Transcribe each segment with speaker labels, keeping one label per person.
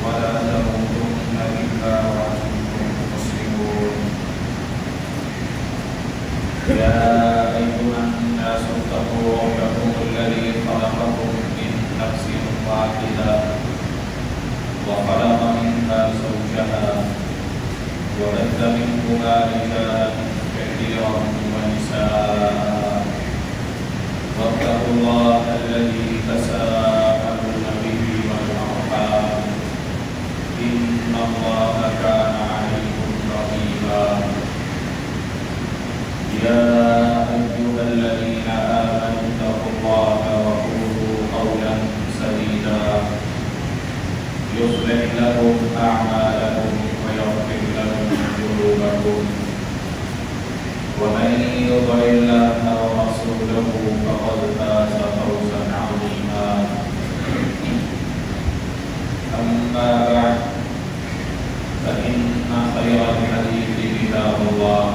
Speaker 1: ولا تموتن إلا وأنتم مسلمون يا أيها الناس اتقوا ربكم الذي خلقكم من نفس واحدة وخلق منها زوجها وبث منهما رجالا كثيرا ونساء واتقوا الله الذي تساءلون به والأرحام إن الله كان عليكم رقيبا يا أيها الذين آمنوا اتقوا الله وقولوا قولا سديدا يصلح لكم أعمالكم ويغفر لكم ذنوبكم ومن يطع الله ورسوله فقد فاز فوزا عظيما أما بعد فإن خير الحديث كتاب الله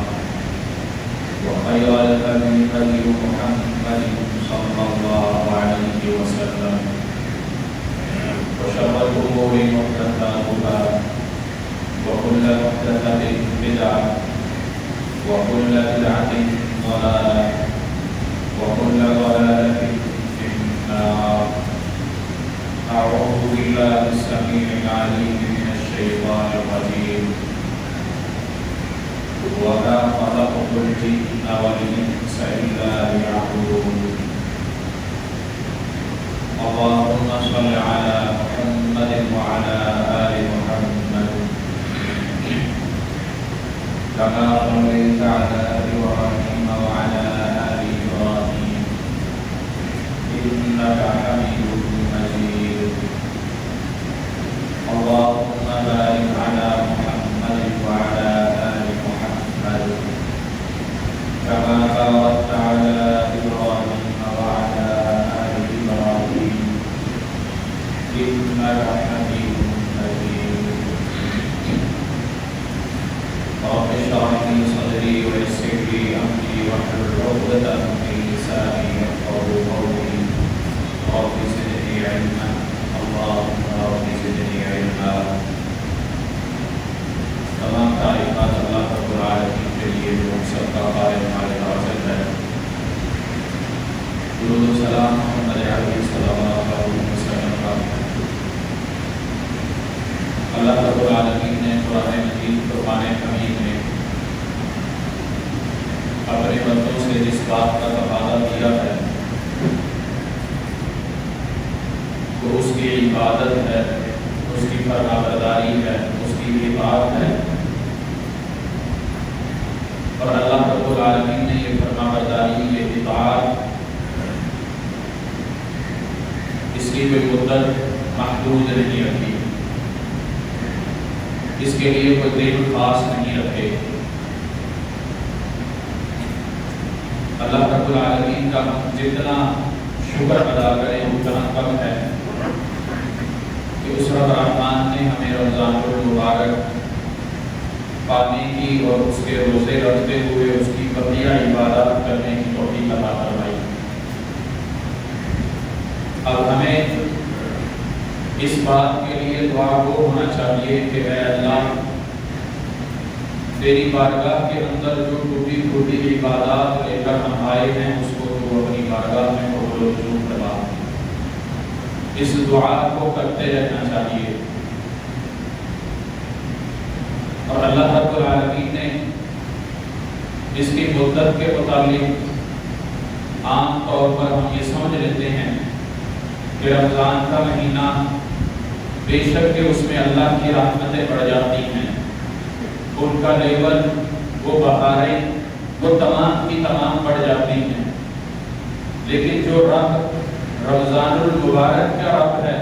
Speaker 1: وخير الهدي هدي محمد صلى الله عليه وسلم وشر الأمور محدثاتها وكل محدثة بدعة وكل بدعة ضلالة وكل ضلالة في النار. أعوذ بالله السميع العليم من الشيطان الرجيم. وما خلقت الجن والإنس إلا ليعبدون. اللهم صل على محمد وعلى آل محمد كما صليت على إبراهيم وعلى آل إبراهيم إنك حميد مجيد. اللهم بارك على محمد وعلى آل محمد كما باركت على إبراهيم وعلى آل إبراهيم إنك حميد مجيد. رب اشرح لي صدري ويسر لي أمري واحلل عقدة من لساني يفقهوا قولي. رب زدني علما. اللهم رب زدني علما. تمام تعریفات اللہ رب العالمین کے لیے جو ہم سب کا قائم مالک حاصل ہے. درود و سلام محمد علیہ صلوات اللہ وسلم کا. اللہ رب العالمین نے قرآن مجید فرقان حمید میں اپنے بندوں سے جس بات کا تقاضا کیا ہے وہ اس کی عبادت ہے، اس کی فرمانبرداری ہے، اس کی اطاعت ہے. اور اللہ رب العالمین نے یہ فرمانبرداری، یہ اطاعت، اس کی کوئی مدت محدود نہیں رکھی، اس کے لیے کوئی دن خاص نہیں رکھے. اللہ رب العالمین کا ہم جتنا شکر ادا کریں اتنا کم ہے کہ اس رب رحمان نے ہمیں رمضان المبارک پانے کی اور اس کے روزے رکھتے ہوئے اس کی بقیہ عبادات کرنے کی توفیق عطا فرمائی. اب ہمیں اس بات کے لیے دعا کو ہونا چاہیے کہ اے اللہ، تیری بارگاہ کے اندر جو ٹوٹی پھوٹی عبادات لے کر ہم آئے ہیں اس کو تو اپنی بارگاہ میں قبول و منظور کروا. اس دعا کو کرتے رہنا چاہیے. اور اللہ رب العالمین نے اس کی مدت کے متعلق عام طور پر ہم یہ سمجھ لیتے ہیں کہ رمضان کا مہینہ بے شک کہ اس میں اللہ کی رحمتیں بڑھ جاتی ہیں، ان کا لیول، وہ بہاریں، وہ تمام کی تمام بڑھ جاتی ہیں. لیکن جو رب رمضان المبارک کا رب ہے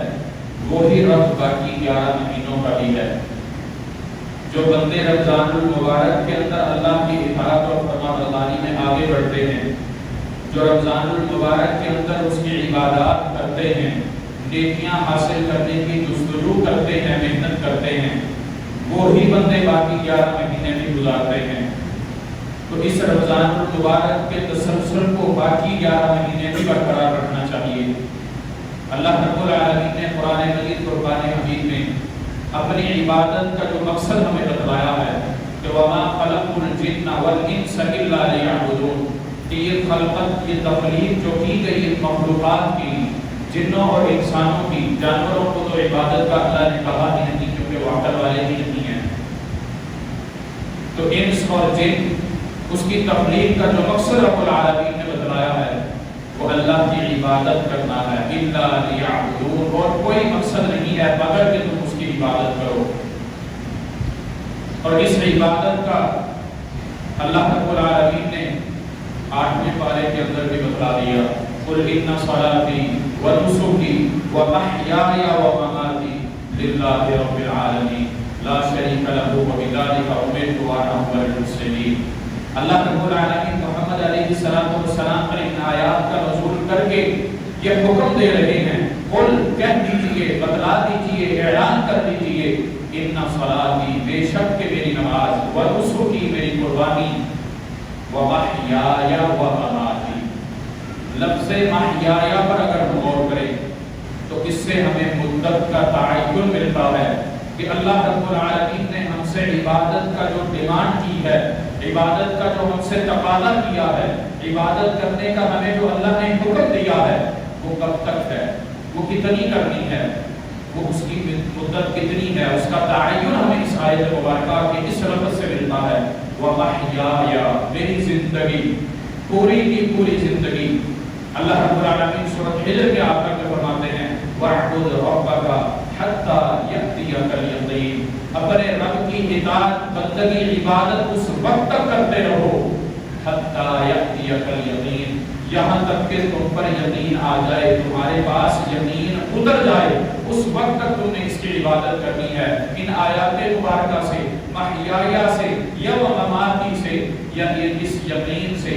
Speaker 1: وہی رب باقی 11 مہینوں کا بھی ہے. جو بندے رمضان المبارک کے اندر اللہ کی اطاعت اور فرمانبرداری میں آگے بڑھتے ہیں، جو رمضان المبارک کے اندر اس کی عبادات کرتے ہیں، نیکیاں حاصل کرنے کی جستجو کرتے ہیں، محنت کرتے ہیں، وہی بندے باقی 11 مہینے بھی گزارتے ہیں. تو اس رمضان المبارک کے تسلسل کو باقی 11 مہینے بھی برقرار رکھنا چاہیے. اللہ رب العالمین نے قرآن مجید فرقان حمید میں اپنی عبادت کا جو مقصد ہمیں بتلایا ہے کہ وَمَا خَلَقْتُ الْجِنَّ وَالْإِنسَ إِلَّا لِيَعْبُدُونَ، کہ یہ خلقت، یہ تخلیق جو کی گئی مخلوقات کی، جنوں اور انسانوں کی، جانوروں کو تو عبادت کا اللہ نے کہا ہی نہیں کیونکہ وہ عقل والے ہی نہیں ہیں، تو انس اور جن اس کی تخلیق کا جو مقصد رب العالمین نے بتلایا ہے وہ اللہ کی عبادت کرنا ہے، اِلَّا لِيَعْبُدُونَ، اور کوئی مقصد نہیں ہے مگر کہ تم اس کی عبادت کرو۔ اور اس عبادت کا اللہ رب العالمین نے 8ویں پارے کے اندر بھی بتلا دیا، قُلْ إِنَّ صَلَاتِي وَنُسُكِي وَمَحْيَايَ وَمَمَاتِي لِلَّهِ رَبِّ الْعَالَمِينَ لَا شَرِيكَ لَهُ وَبِذَلِكَ أُمِرْتُ وَأَنَا أَوَّلُ الْمُسْلِمِينَ۔ اللہ رب العالمین محمد علیہ السلام پر ان آیات کا نزول کر کے یہ حکم دے رہے ہیں، قل کہہ دیجئے، بتلا دیجئے، اعلان کر دیجئے، ان صلاتی، بے شک کہ میری نماز، ونسکی، میری قربانی، ومحیایا ومماتی، لفظ محیایا پر اگر ہم غور کریں تو اس سے ہمیں مدت کا تعین ملتا ہے کہ اللہ رب العالمین نے ہم سے عبادت کا جو ڈیمانڈ کی ہے، عبادت کا جو ہم سے تقاضا کیا ہے، عبادت کرنے کا ہمیں جو اللہ نے حکم دیا ہے وہ کب تک ہے، وہ کتنی کرنی ہے، وہ اس کی مدت کتنی ہے، اس کا تعین ہمیں اس آیت مبارکہ کے اس لفظ سے ملتا ہے، وَمَحْيَايَ، میری زندگی، پوری کی پوری زندگی۔ اللہ رب العالمین سورۃ حجر کے آخر میں فرماتے ہیں وَاعْبُدْ رَبَّكَ حَتَّى يَأْتِيَكَ الْيَقِينُ، اپنے رب کی اطاعت، بندگی، عبادت اس وقت تک کرتے رہو، حَتَّى يَأْتِيَكَ الْيَقِينُ، یہاں تک کہ تم پر یقین آ جائے، تمہارے پاس یقین اتر جائے، اس وقت تک تم نے اس کی عبادت کرنی ہے۔ ان آیات مبارکہ سے، محیایا سے یا ومماتی سے، یعنی اس یقین سے،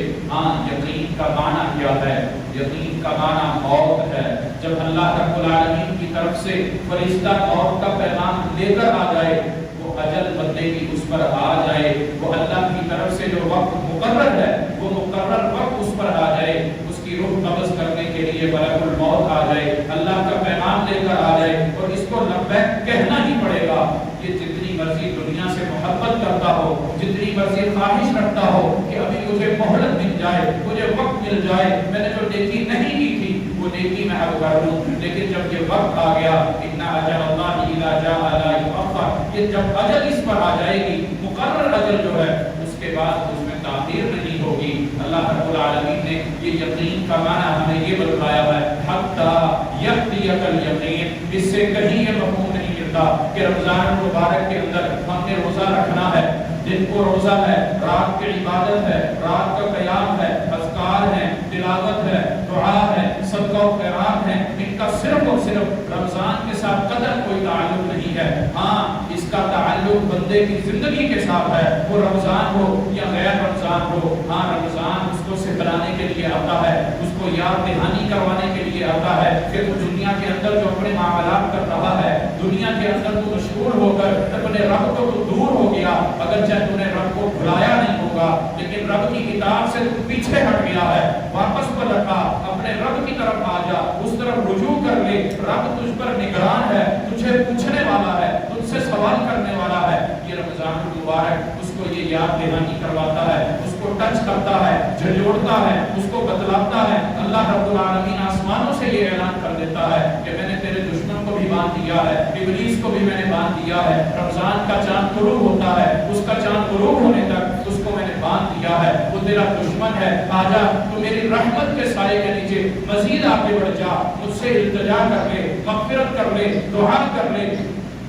Speaker 1: یقین کا معنی کیا ہے؟ یقین کا معنی موت ہے۔ جب اللہ رب العالمین کی طرف سے فرشتہ موت کا پیغام لے کر آ جائے، وہ اجل بندے کی اس پر آ جائے، وہ اللہ کی طرف سے جو وقت مقرر ہے وہ مقرر وقت اس پر آ جائے، اس کی روح قبض کرنے کے لیے ملک الموت آ جائے، اللہ کا پیغام لے کر آ جائے اور اس کو لبیک کہنا ہی پڑے گا۔ یہ جتنی مرضی دنیا سے محبت کرتا ہو، جتنی مرضی خواہش رکھتا ہو کہ ابھی مجھے مہلت مل جائے، مجھے وقت مل جائے، میں نے جو نیکی نہیں کی تھی وہ نیکی میں اب کر لوں، لیکن جب یہ وقت آ گیا، ان اجل اللہ اذا جاء لا یؤخر، یہ جب اجل اس پر آ جائے گی، مقرر اجل جو ہے، اس کے بعد اس میں تاخیر نہیں ہوگی۔ اللہ رب العالمین نے یہ یقین کا معنی ہمیں یہ بتلایا ہے، حتی یأتیک الیقین، اس سے کہیں یہ مفہوم نہیں ملتا کہ رمضان مبارک کے اندر ہم نے روزہ رکھنا ہے، دن کو روزہ ہے، رات کی عبادت ہے، رات کا قیام ہے، اذکار ہے، تلاوت ہے، دعا ہے، صدقہ و خیرات ہے، ان کا صرف اور صرف رمضان کے ساتھ قدر کوئی تعلق نہیں ہے۔ ہاں اس کا تعلق بندے کی زندگی کے ساتھ ہے، وہ رمضان ہو یا غیر رمضان ہو۔ ہاں رمضان اس کو سکھلانے کے لیے آتا ہے، اس کو یاد دہانی کروانے کے لیے آتا ہے کہ وہ دنیا کے اندر جو اپنے معاملات کر رہا ہے، دنیا کے اندر تو مشغول ہو کر اپنے رب کو تو دور ہو گیا، اگر چاہے تم نے رب کو بھلایا نہیں ہوگا، لیکن رب کی کتاب سے تو پیچھے ہٹ گیا ہے، واپس پلٹا، اپنے رب کی طرف آ جا، اس طرف رجوع کر لے، رب تجھ پر نگران ہے، تجھے پوچھنے والا ہے، تجھ سے سوال کرنے والا ہے۔ یہ رمضان المبارک اس کو یہ یاد دہانی کرواتا ہے، اس کو ٹچ کرتا ہے، جھنجھوڑتا ہے، اس کو بتلاتا ہے۔ اللہ رب العالمین آسمانوں سے یہ اعلان کر دیتا ہے کہ میں نے تیرے دشمن کو بھی باندھ دیا ہے، ابلیس کو بھی میں نے باندھ دیا ہے، رمضان کا چاند غروب ہوتا ہے، اس کا چاند غروب ہونے تک اس کو میں نے باندھ دیا ہے، وہ تیرا دشمن ہے، آجا تو میری رحمت کے سائے کے نیچے مزید آگے بڑھ جا، مجھ سے التجا کر لے، مغفرت کر لے، دعا کر لے۔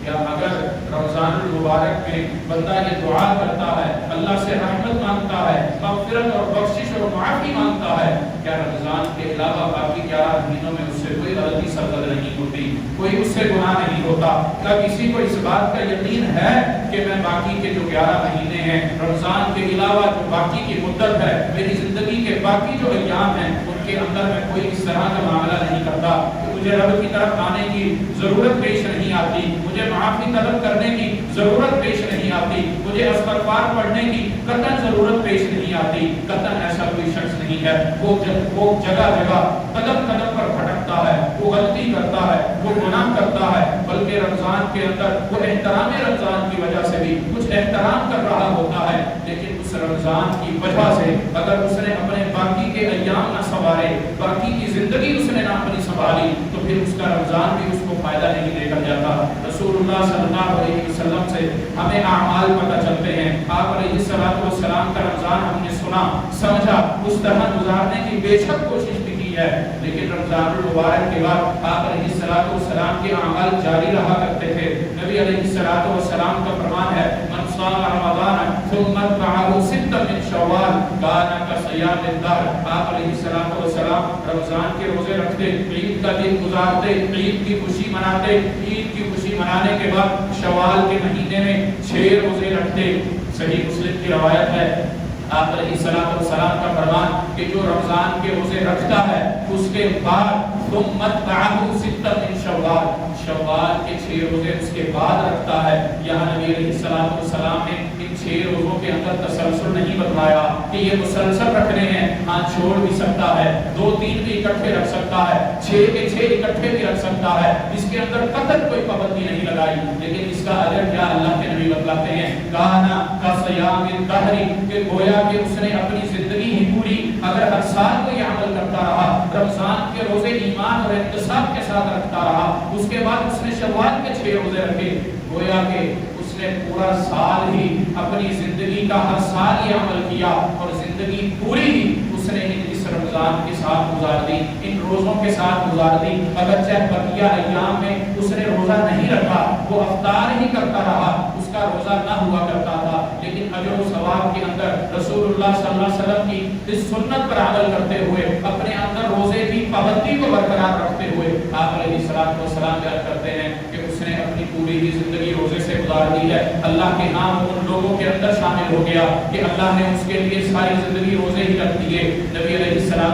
Speaker 1: یا اگر رمضان المبارک میں بندہ یہ دعا کرتا ہے، اللہ سے رحمت مانگتا ہے، مغفرت اور بخشش اور معافی مانگتا ہے، کیا رمضان کے علاوہ باقی 11 مہینوں میں اس سے کوئی غلطی سرزد نہیں ہوتی، کوئی اس سے گناہ نہیں ہوتا؟ کیا کسی کو اس بات کا یقین ہے کہ میں باقی کے جو 11 مہینے ہیں، رمضان کے علاوہ جو باقی کی مدت ہے، میری زندگی کے باقی جو ایام ہیں، ان کے اندر میں کوئی اس طرح کا معاملہ نہیں کرتا کہ مجھے رب کی طرف آنے کی ضرورت پیش نہیں آتی، مجھے معافی طلب کرنے کی ضرورت پیش نہیں آتی، مجھے استغفار پڑھنے کی قطعاً ضرورت پیش نہیں آتی؟ قطعاً ایسا کوئی شخص نہیں ہے۔ وہ جگہ جگہ قدم قدم پر بھٹکتا ہے، وہ غلطی کرتا ہے, وہ گناہ کرتا ہے, بلکہ رمضان کے اندر وہ احترام رمضان کی وجہ سے بھی کچھ احترام کر رہا ہوتا ہے, لیکن اس رمضان کی وجہ سے اگر اس نے اپنے باقی کے ایام نہ سنوارے, باقی کی زندگی اس نے نہ اپنی سنبھالی, تو پھر اس کا رمضان بھی اس کو فائدہ نہیں دے کر جاتا. رسول اللہ صلی اللہ علیہ وسلم سے ہمیں اعمال پتہ چلتے ہیں. آپ علیہ السلام کا رمضان ہم نے سنا, سمجھا, اس طرح گزارنے کی بے شک کوشش بھی کی ہے, لیکن رمضان المبارک کے بعد آپ علیہ السلام کے اعمال جاری رہا کرتے تھے. نبی علیہ السلام کا فرمان ہے, من صام رمضان ثم اتبعه ستا من شوال كان كصيام الدهر. آپ علیہ السلام رمضان کے روزے رکھتے, عید کا دن گزارتے, عید کی خوشی مناتے, عید کی خوشی منانے کے بعد شوال کے مہینے میں 6 روزے رکھتے. صحیح مسلم کی روایت ہے, آپ علیہ السلام کا فرمان کہ جو رمضان کے روزے رکھتا ہے اس کے بعد ثم اتبعه ستا من شوال, شوال کے 6 روزے اس کے بعد رکھتا ہے. یہاں نبی علیہ السلام نے ان 6 روزوں کے اندر تسلسل نہیں بتلایا کہ یہ مسلسل رکھنے ہیں, ہاں چھوڑ بھی سکتا ہے, 2-3 بھی اکٹھے رکھ سکتا ہے, 6 کے 6 اکٹھے بھی رکھ سکتا ہے. اس کے اندر قطعاً کوئی پابندی نہیں لگائی, لیکن اس کا اجر کیا اللہ کے نبی بتلاتے ہیں, کانا کا صیام الدہر, کہ گویا کہ اس نے اپنی زندگی ہی پوری اگر ہر سال کو یہ عمل کرتا رہا, رمضان کے روزے ایمان اور احتساب کے ساتھ رکھتا رہا, اس کے بعد اس نے شوال کے 6 روزے رکھے, گویا کہ اس نے پورا سال ہی اپنی زندگی کا ہر سال یہ عمل کیا, اور زندگی پوری ہی اس نے اس رمضان کے ساتھ گزار دی, ان روزوں کے ساتھ گزار دی. اگرچہ بقیہ ایام میں اس نے روزہ نہیں رکھا, وہ افطار ہی کرتا رہا, اس کا روزہ نہ ہوا کرتا تھا, لیکن اجر و ثواب کے اندر رسول اللہ صلی اللہ علیہ وسلم کی اس سنت پر عمل کرتے ہوئے, اپنے اندر روزے کی پابندی کو برقرار رکھتے ہوئے, آپ علیہ السلام بیان کرتے ہیں کہ اس نے اپنی پوری ہی زندگی روزے سے گزار دی ہے. اللہ کے نام ان لوگوں کے اندر شامل ہو گیا کہ اللہ نے اس کے لیے ساری زندگی روزے ہی رکھ دیے. نبی علیہ السلام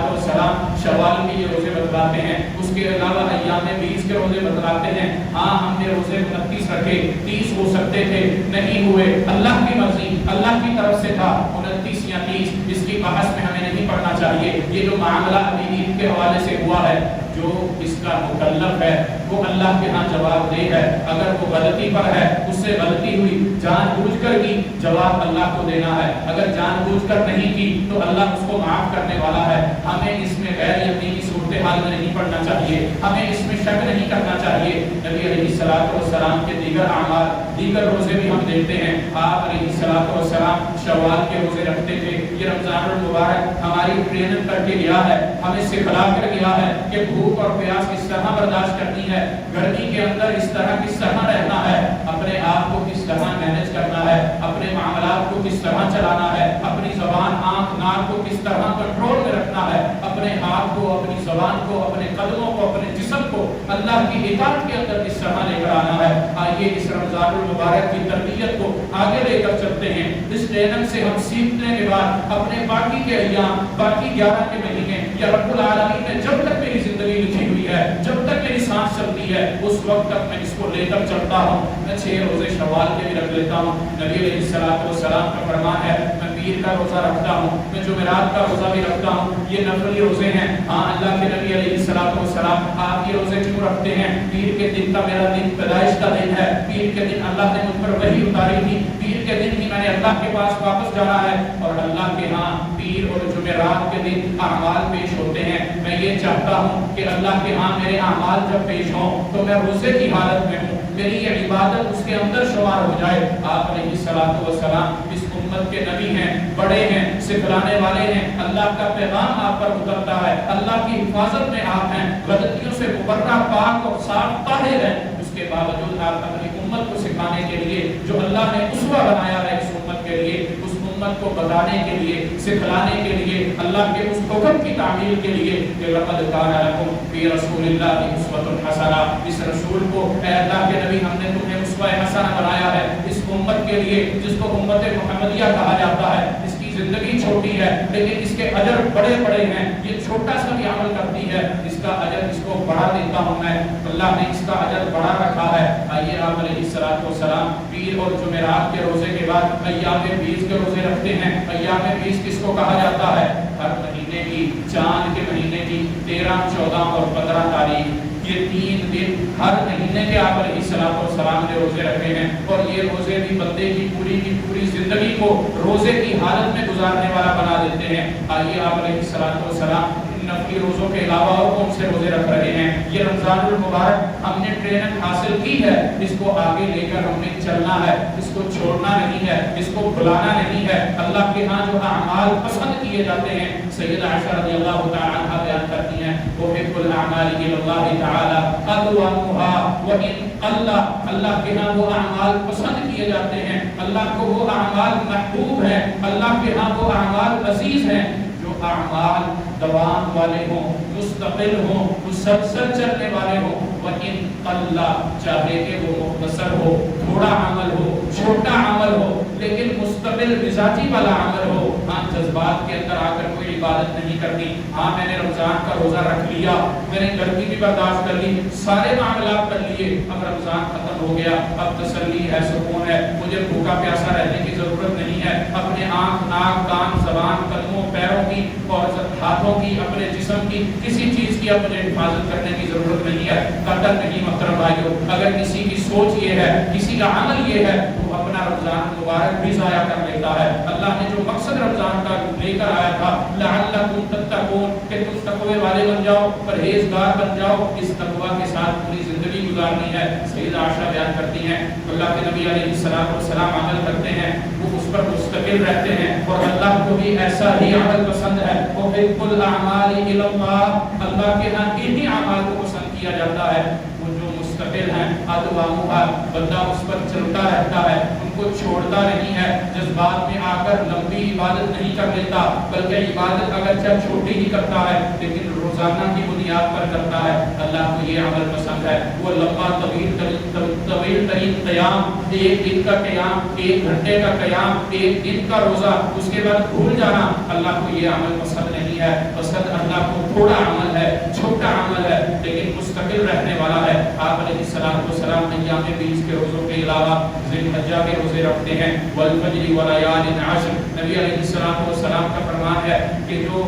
Speaker 1: شوال کے یہ روزے بتلاتے ہیں, اس کے علاوہ ایام 20 کے روزے بتلاتے ہیں. ہاں ہم نے روزے 29 رکھے, 30 ہو سکتے تھے, نہیں ہوئے, اللہ کی مرضی, اللہ کی طرف سے تھا. 29 یا 30 اس کی بحث میں ہمیں نہیں پڑھنا چاہیے. یہ جو معاملہ ابھی عید کے حوالے سے ہوا ہے, جو اس کا مکلف ہے وہ اللہ کے ہاں جواب دہ ہے. اگر وہ غلطی پر ہے, اس سے غلطی ہوئی, جان بوجھ کر کی, جواب اللہ کو دینا ہے. اگر جان بوجھ کر نہیں کی تو اللہ اس کو معاف کرنے والا ہے. ہمیں اس میں غیر یقینی صورتحال میں نہیں پڑنا چاہیے, ہمیں اس میں شک نہیں کرنا چاہیے. نبی علیہ السلام کے دیگر اعمال, دیگر روزے بھی ہم دیکھتے ہیں. آپ علیہ السلام شوال کے روزے رکھتے تھے. یہ رمضان المبارک ہماری ٹریننگ کر کے گیا ہے, ہمیں سکھلا کر گیا ہے کہ بھوک اور پیاس کس طرح برداشت کرنی ہے, گرمی کے اندر اس طرح کس طرح رہنا ہے, اپنے آپ کو کس طرح مینج کرنا ہے, اپنے معاملات کو کس طرح چلانا ہے, اپنی زبان, آنکھ, ناک کو کس طرح کنٹرول میں رکھنا ہے, اپنے ہاتھ کو, اپنی زبان کو, اپنے قدموں کو, اپنے جسم کو اللہ کی اطاعت کے اندر کس طرح لے کر آنا ہے. آئیے اس رمضان المبارک کی تربیت کو آگے لے کر چلتے ہیں. اس ٹریننگ سے ہم سیکھنے کے بعد اپنے باقی کے ایام, باقی 11 کے مہینے, یا رب العالمین نے جب تک میری زندگی لکھی ہوئی ہے, جب تک میری سانس چلتی ہے, اس وقت تک میں اس کو لے کر چلتا ہوں. میں 6 روزے شوال کے بھی رکھ لیتا ہوں. نبی علیہ السلام کا فرمان ہے, میں پیر کا روزہ رکھتا ہوں, میں جمعرات کا روزہ بھی رکھتا ہوں. یہ نفلی روزے ہیں. ہاں اللہ کے نبی علیہ السلام آپ یہ روزے کیوں رکھتے ہیں؟ پیر کے دن کا میرا دن پیدائش کا دن ہے, پیر کے دن اللہ نے مجھ پر وحی اتاری تھی, پیر کے دن ہی میں نے اللہ کے پاس واپس جانا ہے, اور اللہ کے ہاں پیر اور جمعرات کے دن اعمال پیش ہوتے ہیں. میں یہ چاہتا ہوں کہ اللہ کے ہاں میرے اعمال جب پیش ہوں تو میں روزے کی حالت میں ہوں, میری یہ عبادت اس کے اندر شمار ہو جائے. آپ علیہ السلام اس امت کے نبی ہیں, بڑے ہیں, سکھلانے والے ہیں. اللہ کا پیغام آپ پر اترتا ہے, اللہ کی حفاظت میں آپ ہیں, غلطیوں سے مبرہ, پاک اور صاف طاہر ہیں. اس کے باوجود آپ اپنی امت کو سکھانے کے لیے جو اللہ نے اسوہ بنایا ہے اس امت کے لیے, اس امت کو بتانے کے لیے, سکھلانے کے لیے, اللہ کے اس حکم کی تعمیل کے لیے کہ لقد کان لکم فی رسول اللہ اسوۃ حسنہ, اس رسول کو اے اللہ کے نبی ہم نے تمہیں اسوہ حسنہ بنایا ہے اس امت کے لیے جس کو امت محمدیہ کہا جاتا ہے. اس کی زندگی چھوٹی ہے لیکن اس کے اجر بڑے بڑے ہیں. یہ چھوٹا سا بھی عمل کرتی ہے, اس کا اجر اس کو بڑھا دیتا ہوں میں, اللہ نے اس کا اجر بڑھا رکھا ہے. آئیے آپ علیہ السلام پیر اور جمعرات کے روزے کے بعد ایام 20 کے روزے رکھتے ہیں. ایام 20 کس کو کہا جاتا ہے؟ ہر مہینے کی, چاند کے مہینے کی 13, 14 اور 15 تاریخ یہ 3 دن ہر مہینے کے آپ علیہ السلام نے روزے رکھے ہیں، اور یہ روزے بھی بندے کی پوری زندگی کو روزے کی حالت میں گزارنے والا بنا دیتے ہیں۔ آئیے آپ علیہ السلام نفلی روزوں کے علاوہ اور کون سے روزے رکھ رہے ہیں؟ یہ رمضان المبارک ہم نے ٹریننگ حاصل کی ہے، اس کو آگے لے کر ہم نے چلنا ہے، اس کو چھوڑنا نہیں ہے، اس کو بھلانا نہیں ہے۔ اللہ کے ہاں جو اعمال پسند کیے جاتے ہیں، سیدہ عائشہ رضی اللہ تعالی عنہا بیان کرتی ہیں، احب الاعمال الی اللہ تعالی ادومها وان قل، اللہ کے ہاں وہ اعمال پسند کیے جاتے ہیں، اللہ کو وہ اعمال محبوب ہیں، اللہ کے ہاں وہ اعمال عزیز ہیں جو اعمال دوام والے ہوں، مستقل ہوں، مسلسل چلنے والے ہوں۔ وَإِن قَلَّ، چاہے کہ وہ مختصر ہو، تھوڑا عمل ہو، چھوٹا عمل ہو، لیکن مستقل مزاجی والا عمل ہو۔ ہاں جذبات کے اندر آ کر کوئی عبادت نہیں کرنی، ہاں میں نے رمضان کا روزہ رکھ لیا، میں نے گرمی بھی برداشت کر لی، سارے معاملات کر لیے، اب رمضان ختم ہو گیا، اب تسلی ہے، سکون ہے، مجھے بھوکا پیاسا رہنے کی ضرورت نہیں ہے، اپنے آنکھ، ناک، کان، زبان، قدموں، پیروں کی اور ہاتھوں کی، اپنے جسم کی کسی چیز کی اپنے حفاظت کرنے کی ضرورت نہیں ہے۔ قدر نہیں محترم بھائیو، اگر کسی کی سوچ یہ ہے، کسی کا عمل یہ ہے، تو اپنا رمضان مبارک بھی ضائع کر لیتا ہے۔ اللہ نے جو مقصد رمضان کا لے کر آیا تھا، لعلکم تتقون، کہ تم تقوی والے بن جاؤ، پرہیزگار بن جاؤ، اس تقوی کے ساتھ پوری زندگی گزارنی ہے۔ سیدہ عائشہ بیان کرتی ہیں، اللہ کے نبی علیہ السلام عمل کرتے ہیں، وہ اس پر مستقل رہتے ہیں، اور اللہ کو بھی ایسا ہی عمل پسند ہے۔ احب الاعمال الی اللہ، اللہ کے ہاں انہی اعمال کو پسند کیا جاتا ہے، وہ جو مستقل ہیں، ادوامها، بندہ اس پر چلتا رہتا ہے، ان کو چھوڑتا نہیں ہے، جذبات میں آ کر لمبی عبادت نہیں کر لیتا، بلکہ عبادت اگرچہ چھوٹی ہی کرتا ہے لیکن روزانہ کی بنیاد پر کرتا ہے۔ اللہ کو یہ عمل پسند ہے، وہ لمبا طویل ترین قیام، ایک دن کا قیام، 1 گھنٹے کا قیام، 1 دن کا روزہ، اس کے بعد بھول جانا، اللہ کو یہ عمل پسند نہیں ہے۔ پسند اللہ کو تھوڑا عمل ہے، چھوٹا عمل ہے، لیکن مستقل رہنے والا ہے۔ آپ علیہ السلام ایام بیس کے روزوں کے علاوہ ذی الحجہ کے روزے رکھتے ہیں، والفجر ولیال عشر۔ نبی علیہ السلام کا فرمان ہے کہ جو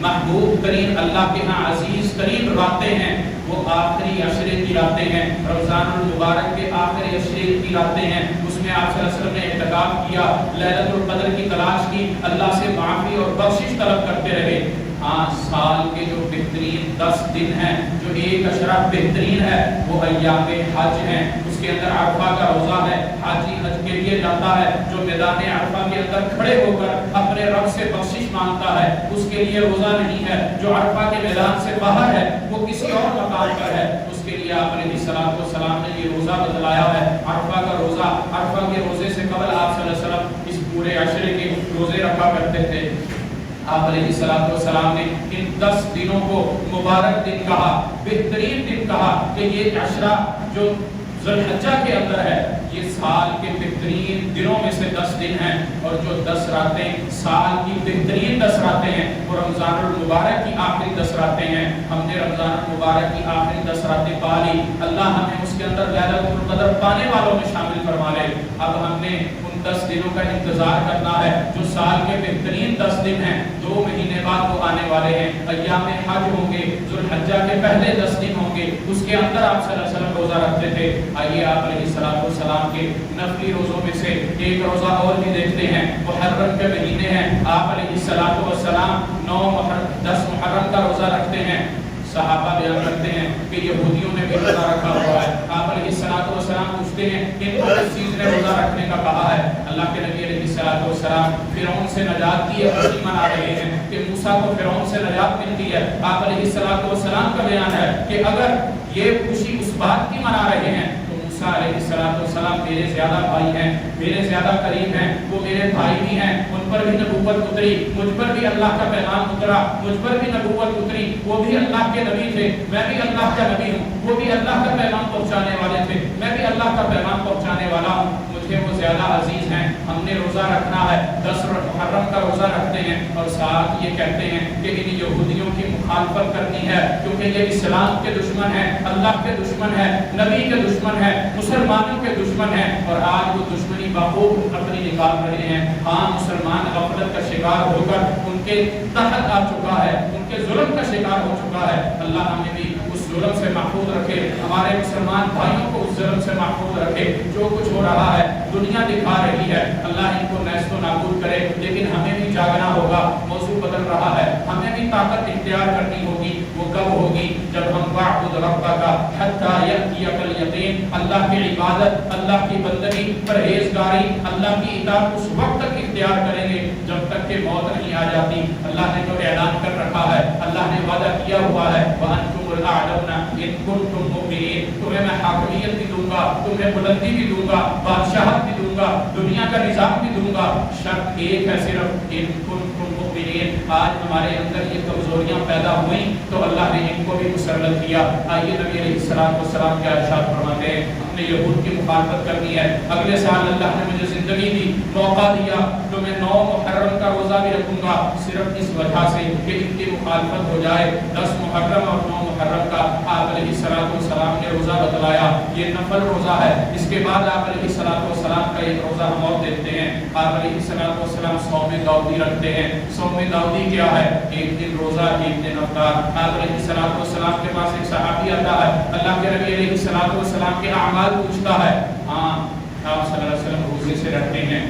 Speaker 1: محبوب ترین، اللہ کے ہاں عزیز ترین راتیں ہیں، وہ آخری عشرے کی راتیں ہیں، رمضان المبارک کے آخری عشرے کی راتیں ہیں۔ اس میں آپ صلی اللہ علیہ وسلم نے اعتکاف کیا، لیلۃ القدر کی تلاش کی، اللہ سے معافی اور بخشش طلب کرتے رہے۔ ہاں سال کے جو بہترین 10 دن ہیں، جو ایک عشرہ بہترین ہے، وہ ایام حج ہیں۔ اس کے اندر عرفہ کا روزہ ہے، حاجی حج کے لیے جاتا ہے، جو میدان عرفہ کے اندر کھڑے ہو کر اپنے رب سے بخشش مانگتا ہے، اس کے لیے روزہ نہیں ہے۔ جو عرفہ کے میدان سے باہر ہے، وہ کسی اور مقام پر ہے، اس کے لیے آپ علیہ السلام نے یہ روزہ بتلایا ہے، عرفہ کا روزہ۔ عرفہ کے روزے سے قبل آپ صلی اللہ علیہ وسلم اس پورے عشرے کے روزے رکھا کرتے تھے۔ آپ علیہ السلام نے ان 10 دنوں کو مبارک دن کہا، بہترین دن کہا، کہ یہ عشرہ جو ذی الحجہ کے اندر ہے، یہ سال کے بہترین دنوں میں سے 10 دن ہیں، اور جو 10 راتیں سال کی بہترین 10 راتیں ہیں، وہ رمضان المبارک کی آخری 10 راتیں ہیں۔ ہم نے رمضان المبارک کی آخری 10 راتیں پا لی، اللہ ہمیں اس کے اندر لیلۃ القدر پانے والوں میں شامل فرما لے۔ اب ہم نے 10 دنوں کا انتظار کرنا ہے، جو سال کے بہترین 10 دن ہیں، 2 مہینے بعد وہ آنے والے ہیں، ایام حج ہوں گے، ذو الحجہ کے پہلے 10 دن ہوں گے، اس کے اندر آپ صلی اللہ علیہ وسلم روزہ رکھتے تھے۔ آئیے آپ علیہ السلام کے نفلی روزوں میں سے ایک روزہ اور بھی دیکھتے ہیں۔ محرم کے مہینے ہیں، آپ علیہ السلام 10 محرم کا روزہ رکھتے ہیں۔ صحابہ بیان کرتے ہیں کہ یہودیوں نے بھی روزہ رکھا ہوا ہے۔ آپ علیہ السلام پوچھتے ہیں کہ کس چیز نے روزہ رکھنے کا کہا ہے؟ اللہ کے نبی علیہ السلام فرعون سے نجات کی خوشی منا رہے ہیں کہ موسیٰ کو فرعون سے نجات ملتی ہے۔ آپ علیہ السلام کا بیان ہے کہ اگر یہ خوشی اس بات کی منا رہے ہیں تو موسیٰ علیہ السلام میرے زیادہ بھائی ہیں، میرے زیادہ قریب ہیں، وہ میرے بھائی بھی ہیں، ان پر بھی نبوت اتری، مجھ پر بھی اللہ کا پیغام اترا، مجھ پر بھی نبوت اتری، وہ بھی اللہ کے نبی تھے، میں بھی اللہ کا نبی ہوں، وہ بھی اللہ کا پیغام پہنچانے والے تھے، میں بھی اللہ کا پیغام پہنچانے والا ہوں، مجھے وہ زیادہ عزیز ہیں۔ ہم نے روزہ رکھنا ہے، 10 محرم کا روزہ رکھتے ہیں، اور ساتھ یہ کہتے ہیں کہ ان یہودیوں کی مخالفت کرنی ہے، کیونکہ یہ اسلام کے دشمن ہیں، اللہ کے دشمن ہیں، نبی کے دشمن ہیں، مسلمانوں کے دشمن ہیں، اور آج وہ دشمنی بخوب اپنی نکال رہے ہیں۔ ہاں مسلمان غفلت کا شکار ہو کر ان کے تحت آ چکا ہے، ان کے ظلم کا شکار ہو چکا ہے۔ اللہ ہمیں بھی اس ظلم سے محفوظ رکھے، ہمارے مسلمان بھائیوں کو اس ظلم سے محفوظ رکھے۔ جو کچھ ہو رہا ہے دنیا دکھا رہی ہے، اللہ ان کو نیست و نابود کرے، لیکن ہمیں بھی جاگنا ہوگا۔ موضوع بدل رہا ہے، ہمیں بھی طاقت اختیار کرنی ہوگی۔ وہ کب ہوگی؟ جب ہم وَاعْبُدْ رَبَّكَ حَتَّىٰ يَأْتِيَكَ الْيَقِينُ، اللہ کی عبادت، اللہ کی بندگی، پرہیزگاری، اللہ کی اطاعت اس وقت تک اختیار کریں گے جب تک کہ موت نہیں آ جاتی۔ اللہ نے جو اعلان کر رکھا ہے، اللہ نے وعدہ کیا ہوا ہے، وَأَنْتُمُ الْأَعْلَوْنَ إِن كُنتُم مُؤْمِنِينَ، تمہیں میں حاکمیت بھی دوں گا، تمہیں بلندی بھی دوں گا، بادشاہت بھی دوں گا، دنیا کا نظام بھی دوں گا، شرط ایک ہے صرف، إِن كُنتُم مُؤْمِنِينَ۔ آج ہمارے اندر یہ کمزوریاں پیدا ہوئیں تو اللہ نے ان کو بھی مسلط کیا۔ آئیے نبی علیہ السلام کے ارشاد فرماتے ہیں، ہم نے یہود کی مخالفت کرنی ہے، اگلے سال اللہ نے مجھے زندگی دی، موقع دیا تو میں 9 محرم کا روزہ بھی رکھوں گا، صرف اس وجہ سے کہ ان کی مخالفت ہو جائے۔ 10 محرم اور 9 محرم کا آپ علیہ السلام نے روزہ بتلایا، یہ نفل روزہ ہے۔ اس کے بعد آپ علیہ السلام کا ایک روزہ ہم اور دیکھتے ہیں، آپ علیہ السلام صوم داؤدی رکھتے ہیں۔ صوم داؤدی کیا ہے؟ ایک دن روزہ، ایک دن افطار۔ آپ علیہ السلام کے پاس ایک صحابی آتا ہے، اللہ کے نبی علیہ السلام کے اعمال پوچھتا ہے۔ ہاں، آپ صلی اللہ علیہ وسلم روزے سے رکھتے ہیں،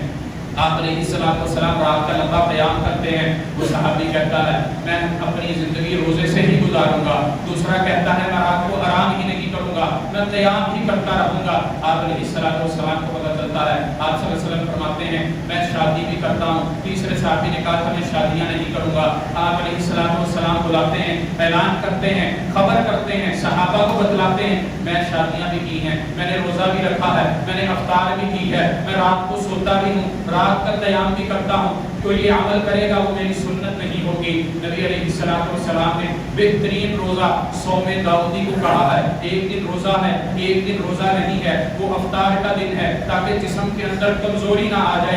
Speaker 1: آپ علیہ السلام رات کا لمبا قیام کرتے ہیں۔ وہ صحابی کہتا ہے میں اپنی زندگی روزے سے ہی گزاروں گا۔ دوسرا کہتا ہے میں رات کو آرام ہی نہیں کروں گا، میں قیام ہی کرتا رہوں گا۔ آپ علیہ السلام کو پتہ چلتا ہے، آپ صلی اللہ علیہ وسلم فرماتے ہیں میں شادی بھی کرتا ہوں۔ تیسرے صحابی نے کہا تھا میں شادیاں نہیں کروں گا۔ آپ علیہ السلام بلاتے ہیں، اعلان کرتے ہیں، خبر کرتے ہیں، صحابہ کو بتلاتے ہیں میں شادیاں بھی کی ہیں، میں نے روزہ بھی رکھا ہے، میں نے افطار بھی کی ہے، میں رات کو سوتا بھی ہوں، رات کا قیام بھی کرتا ہوں۔ تو یہ عمل کرے گا وہ میری سنت نہیں ہوگی۔ نبی علیہ السلام نے بہترین روزہ صوم داؤدی کو کہا ہے۔ ایک دن روزہ ہے، ایک دن روزہ نہیں ہے، وہ افطار کا دن ہے، تاکہ جسم کے اندر کمزوری نہ آ جائے۔